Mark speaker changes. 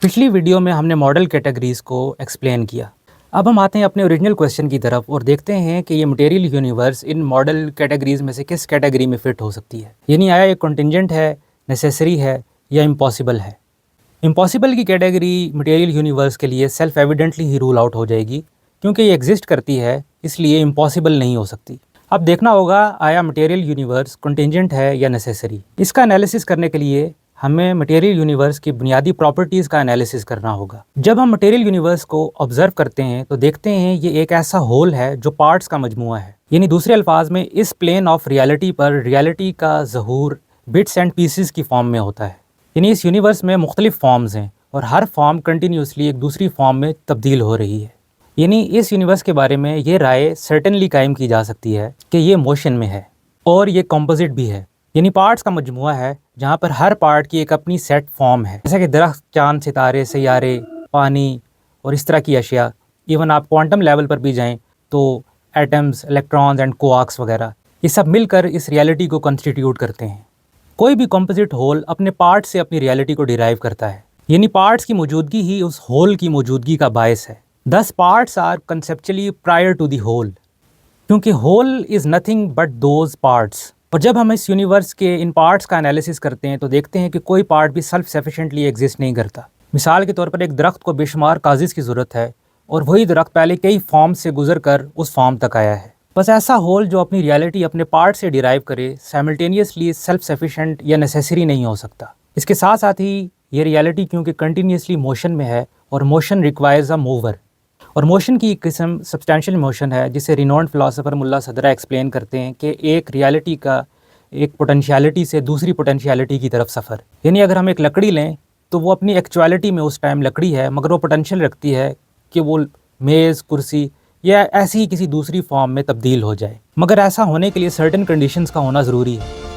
Speaker 1: पिछली वीडियो में हमने मॉडल कैटेगरीज को एक्सप्लेन किया। अब हम आते हैं अपने ओरिजिनल क्वेश्चन की तरफ और देखते हैं कि ये material universe in model categories में से किस कैटेगरी में फिट हो सकती है। यानी आया ये कॉन्टिंजेंट है, नेसेसरी है या इम्पॉसिबल है। इम्पॉसिबल की कैटेगरी मटेरियल यूनिवर्स के लिए सेल्फ एविडेंटली ही रूल आउट हो जाएगी, क्योंकि ये एग्जिस्ट करती है इसलिए इम्पॉसिबल नहीं हो सकती। अब देखना होगा आया मटेरियल यूनिवर्स कॉन्टिंजेंट है या नेसेसरी। इसका एनालिसिस करने के लिए हमें मटेरियल यूनिवर्स की बुनियादी प्रॉपर्टीज़ का एनालिसिस करना होगा। जब हम मटेरियल यूनिवर्स को ऑब्जर्व करते हैं तो देखते हैं ये एक ऐसा होल है जो पार्ट्स का मजमुआ है। यानी दूसरे अल्फाज में इस प्लेन ऑफ रियलिटी पर रियलिटी का ज़हूर बिट्स एंड पीसेस की फॉर्म में होता है। यानी इस यूनिवर्स में मुख्तलिफ फॉर्म्स हैं और हर फॉर्म कंटिन्यूसली एक दूसरी फॉर्म में तब्दील हो रही है। यानी इस यूनिवर्स के बारे में ये राय सर्टेनली कायम की जा सकती है कि ये मोशन में है और ये कॉम्पोजिट भी है। यानी पार्ट्स का मजमुआ है जहाँ पर हर पार्ट की एक अपनी सेट फॉर्म है, जैसा कि दरख्त, चांद, सितारे, सैयारे, पानी और इस तरह की अशिया। इवन आप क्वांटम लेवल पर भी जाएं तो एटम्स, इलेक्ट्रॉन्स एंड क्वार्क्स वगैरह ये सब मिलकर इस रियलिटी को कंस्टिट्यूट करते हैं। कोई भी कॉम्पोजिट होल अपने पार्ट से अपनी रियलिटी को डिराइव करता है। यानी पार्ट्स की मौजूदगी ही उस होल की मौजूदगी का बायस है। These parts are conceptually prior to the whole, क्योंकि whole is nothing but those parts. और जब हम इस यूनिवर्स के इन पार्ट्स का एनालिसिस करते हैं तो देखते हैं कि कोई पार्ट भी सेल्फ सफिशेंटली एग्जिस्ट नहीं करता। मिसाल के तौर पर एक दरख्त को बेशुमार काजिज़ की ज़रूरत है और वही दरख्त पहले कई फॉर्म से गुजर कर उस फॉर्म तक आया है। बस ऐसा होल जो अपनी रियलिटी अपने पार्ट से डिराइव करे साइमल्टेनियसली सेल्फ सफिशेंट या नेसेसरी नहीं हो सकता। इसके साथ साथ ही ये रियलिटी क्योंकि कंटिन्यूसली मोशन में है और मोशन रिक्वायर्स अ मूवर, और मोशन की एक किस्म सब्सटेंशियल मोशन है जिसे रिनोन्ड फिलोसोफर मुल्ला सदरा एक्सप्लेन करते हैं कि एक रियलिटी का एक पोटेंशियलिटी से दूसरी पोटेंशियलिटी की तरफ सफ़र। यानी अगर हम एक लकड़ी लें तो वो अपनी एक्चुअलिटी में उस टाइम लकड़ी है, मगर वो पोटेंशियल रखती है कि वो मेज़, कुर्सी या ऐसी ही किसी दूसरी फॉर्म में तब्दील हो जाए। मगर ऐसा होने के लिए सर्टेन कंडीशंस का होना ज़रूरी है।